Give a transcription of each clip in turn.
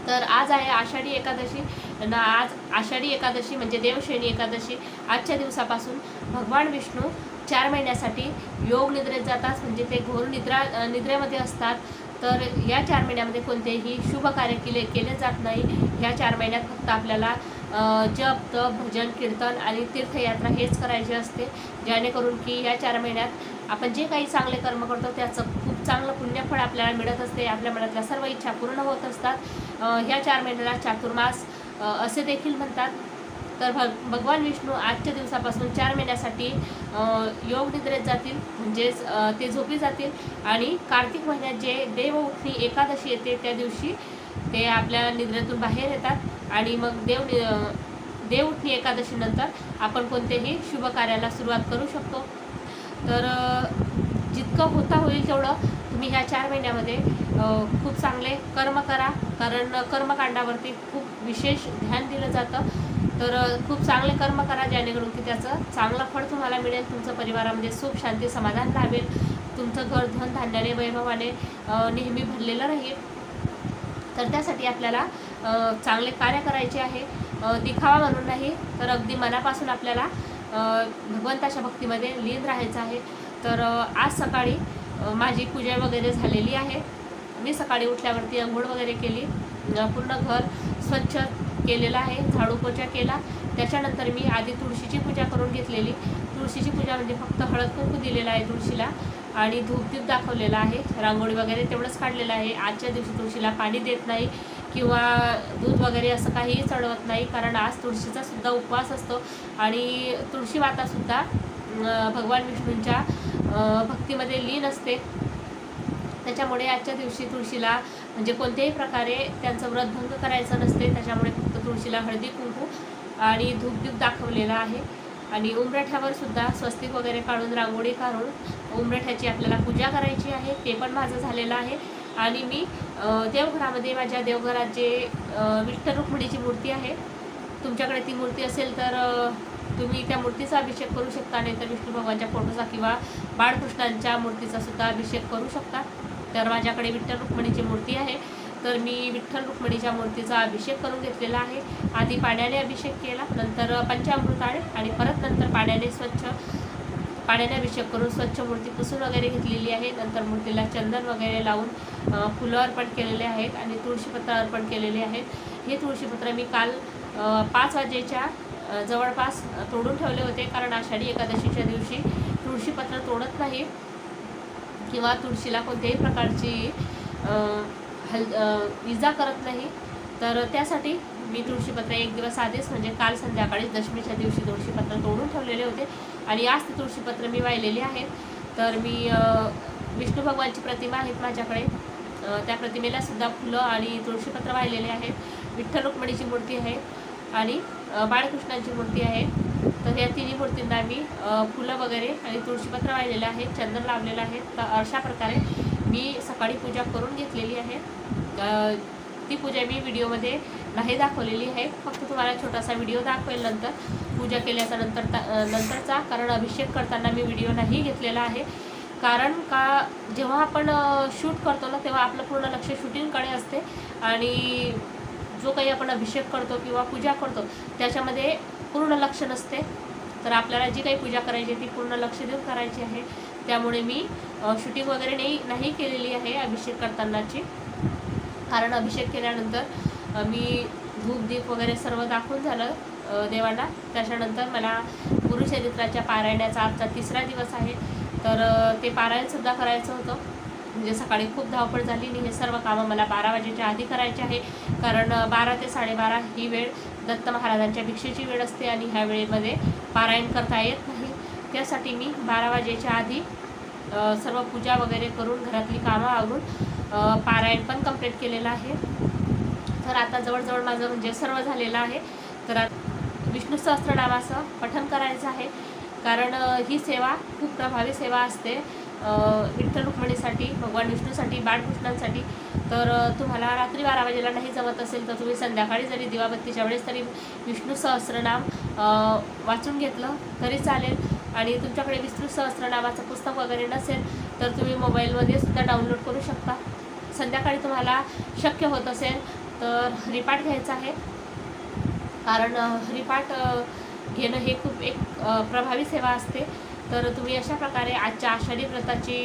तर आज आहे आषाढी एकादशी ना, आज आषाढी एकादशी म्हणजे देवशयनी एकादशी। आजच्या दिवसापासून भगवान विष्णू 4 महिन्यासाठी योग निद्रेत जातात, म्हणजे ते घोर निद्रेमध्ये असतात। तर या 4 महिन्यामध्ये कोणतेही शुभ कार्य केले जात नाही। ह्या 4 महिन्यात फक्त आपल्याला जप, तप, भजन, कीर्तन आणि तीर्थयात्रा हेच करायचे असते, जेणेकरून की या 4 महिन्यात आपण जे काही चांगले कर्म करतो त्याचं खूप चांगलं पुण्यफळ आपल्याला मिळत असते। आपल्या मनातल्या सर्व इच्छा पूर्ण होत असतात। ह्या 4 महिन्याला चातुर्मास असे देखील म्हणतात। तर भगवान विष्णू आजच्या दिवसापासून 4 महिन्यासाठी योग निद्रेत जातील, म्हणजेच ते झोपी जातील। आणि कार्तिक महिन्यात जे देवउठणी एकादशी येते त्या दिवशी ते आपल्या निद्रेतून बाहेर येतात। आणि मग देवउठणी एकादशीनंतर आपण कोणतेही शुभ कार्याला सुरुवात करू शकतो। तर जितकं होता होईल तेवढं तुम्ही ह्या 4 महिन्यामध्ये खूप चांगले कर्म करा, कारण कर्मकांडावरती खूप विशेष ध्यान दिलं जातं। तर खूप चांगले कर्म करा, जेणेकरून की त्याचं चांगलं फळ तुम्हाला मिळेल, तुमचं परिवारामध्ये सुख शांती समाधान लाभेल, तुमचं घर धन धान्याने वैभवाने नेहमी भरलेलं राहील। तर त्यासाठी आपल्याला चांगले कार्य करायचे आहे, दिखावा म्हणून नाही, तर अगदी मनापासून आपल्याला भगवंताच्या भक्तीमध्ये लीन राहायचं आहे। तर आज सकाळी माझी पूजा वगैरे झालेली आहे। मी सकाळी उठल्यावरती अंघोळ वगैरे केली, पूर्ण घर स्वच्छ केलेलं आहे, झाडू पोछा केला। त्याच्यानंतर मी आधी तुळशीची पूजा करून घेतलेली। तुळशीची पूजा म्हणजे फक्त हळद कुंकू दिलेला आहे तुळशीला आणि धूपदीप दाखवलेला आहे, रांगोळी वगैरे तेवढंच काढलेलं आहे। आजच्या दिवशी तुळशीला पाणी देत नाही किंवा दूध वगैरे असं काहीही चढवत नाही, कारण आज तुळशीचा सुद्धा उपवास असतो आणि तुळशी मातासुद्धा भगवान विष्णूंच्या भक्तीमध्ये लीन असते। त्याच्यामुळे आजच्या दिवशी तुळशीला म्हणजे कोणत्याही प्रकारे त्यांचं व्रतभंग करायचं नसते। त्याच्यामुळे फक्त तुळशीला हळदी कुंकू आणि धूपदीप दाखवलेला आहे। आणि उंबरठ्यावर सुद्धा स्वस्तिक वगैरे काढून रांगोळी काढून उंबरठ्याची आपल्याला पूजा करायची आहे, ते पण माझं झालेलं आहे। आणि मी देवघरामध्ये, माझ्या देवघरात जे विठ्ठल रुक्मिणीची मूर्ती आहे, तुमच्याकडे ती मूर्ती असेल तर तुम्ही त्या मूर्तीचा अभिषेक करू शकता, नाही तर विष्णू भगवानच्या फोटोचा किंवा बाळकृष्णांच्या मूर्तीचा सुद्धा अभिषेक करू शकता। तर माझ्याकडे विठ्ठल रुक्मिणीची मूर्ती आहे, तर मी विठ्ठल रुक्मिणीच्या मूर्तीचा अभिषेक करून घेतलेला आहे। आधी पाण्याने अभिषेक केला, नंतर पंचामृताने आणि परत नंतर पाण्याने अभिषेक करून स्वच्छ मूर्ती पुसून वगैरे घेतलेली आहे। नंतर मूर्तीला चंदन वगैरे लावून फुलं अर्पण केलेले आहेत आणि तुळशीपत्र अर्पण केलेले आहेत। हे तुळशीपत्र मी काल 5 वाजेच्या जवळपास तोडून ठेवले होते, कारण आषाढी एकादशीच्या दिवशी तुळशीपत्र तोडत नाही किंवा तुळशीला कोणत्याही प्रकारची इजा करत नाही। तर त्यासाठी मी तुळशीपत्र एक दिवस आधीच म्हणजे काल संध्याकाळी दशमीच्या दिवशी तुळशीपत्र तोडून ठेवलेले होते आणि आज ते तुळशीपत्र मी वाहिलेली आहेत। तर मी विष्णू भगवानची प्रतिमा आहेत माझ्याकडे, त्या प्रतिमेला सुद्धा फुलं आणि तुळशीपत्र वाहिलेले आहेत। विठ्ठल रुक्मिणीची मूर्ती आहे आणि बाळकृष्णांची मूर्ती आहे। तर या तिन्ही मूर्तींना मी फुलं वगैरे आणि तुळशीपत्र वाहिलेलं आहे, चंदन लावलेलं आहे। तर अशा प्रकारे मी सकाळी पूजा करून घेतलेली आहे। ती पूजा मी व्हिडिओमध्ये नाही दाखवलेली आहे, फक्त तुम्हाला छोटासा व्हिडिओ दाखवेल नंतर पूजा केल्याचा नंतरचा, कारण अभिषेक करताना मी व्हिडिओ नाही घेतलेला आहे। कारण का जेव्हा आपण शूट करतो ना, तेव्हा आपलं पूर्ण लक्ष शूटिंगकडे असते आणि जो काही आपण अभिषेक करतो किंवा पूजा करतो त्याच्यामध्ये पूर्ण लक्ष नसते। तर आपल्याला जी काही पूजा करायची ती पूर्ण लक्ष देऊन करायची आहे, त्यामुळे मी शूटिंग वगैरे नाही केलेली आहे अभिषेक करतानाची। कारण अभिषेक केल्यानंतर मी धूप दीप वगैरे सर्व दाखवून झालं देवांना। त्याच्यानंतर मला गुरुचरित्राच्या पारायणाचा आजचा 3रा दिवस आहे, तर ते पारायणसुद्धा करायचं होतं। म्हणजे सकाळी खूप धावपळ झाली आणि हे सर्व कामं मला 12 वाजेच्या आधी करायचे आहे, कारण 12 ते 12:30 ही वेळ दत्त महाराजांच्या भिक्षेची वेळ असते आणि ह्या वेळेमध्ये पारायण करता येत नाही। त्यासाठी मी 12 वाजेच्या आधी सर्व पूजा वगैरे करून घरातली कामं आवरून पारायण पण कंप्लीट केलेलं आहे। तर आता जवळजवळ माझं म्हणजे सर्व झालेलं आहे। तर विष्णू सहस्त्रनामाचं पठण करायचं आहे, कारण ही सेवा खूप प्रभावी सेवा असते विठ्ठल रुक्मिणीसाठी, भगवान विष्णूसाठी, बाळकृष्णांसाठी। तर तुम्हाला रात्री 12 वाजेला नाही जमत असेल तर तुम्ही संध्याकाळी जरी दिवाबत्तीच्या वेळेस तरी विष्णू सहस्त्रनाम वाचून घेतलं तरी चालेल। आणि तुमच्याकडे विष्णू सहस्त्रनामाचं पुस्तक वगैरे नसेल तर तुम्ही मोबाईलमध्ये सुद्धा डाउनलोड करू शकता। संध्याकाळी तुम्हाला शक्य होत असेल तर हरिपाठ घ्यायचा आहे, कारण हरिपाठ घेणं हे खूप एक प्रभावी सेवा असते. तर तुम्ही अशा प्रकारे आजच्या आषाढी व्रताची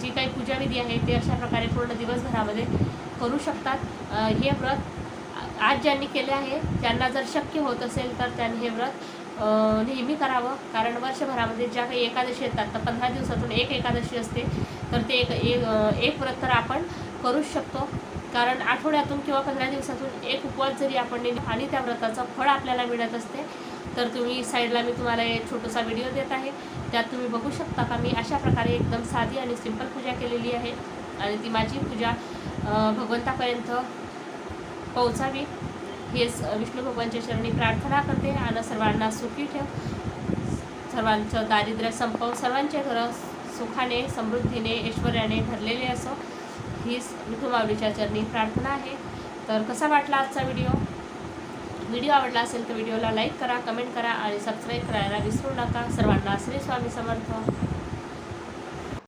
जी काही पूजाविधी आहे ते अशा प्रकारे पूर्ण दिवसभरामध्ये करू शकतात. हे व्रत आज ज्यांनी केले आहे त्यांना जर शक्य होत असेल तर त्यांनी हे व्रत नेहमी करावं, कारण वर्षभरामध्ये ज्या काही एकादशी येतात तर 15 दिवसातून एक एकादशी असते, तर ते एक व्रत तर आपण करूच शकतो. कारण आठवड्यातून किंवा 15 दिवसातून एक उपवास जरी आपण नेले आणि त्या व्रताचं फळ आपल्याला मिळत असते. तर तुम्ही साईडला मी तुम्हाला एक छोटासा व्हिडिओ देत आहे, त्यात तुम्ही बघू शकता का मी अशा प्रकारे एकदम साधी आणि सिंपल पूजा केलेली आहे आणि ती माझी पूजा भगवंतापर्यंत पोहोचावी हेच विष्णू भगवानच्या चरणी प्रार्थना करते. आणि सर्वांना सुखी ठेव, सर्वांचं दारिद्र्य संपव, सर्वांचे घरं सुखाने समृद्धीने ऐश्वर्याने भरलेले असो, हीच विठू माऊलीच्या चरणी प्रार्थना आहे. तर कसा वाटला आजचा व्हिडिओ आवडला असेल तर व्हिडिओला लाईक करा, कमेंट करा आणि सबस्क्राईब करायला विसरू नका. सर्वांना श्री स्वामी समर्थ.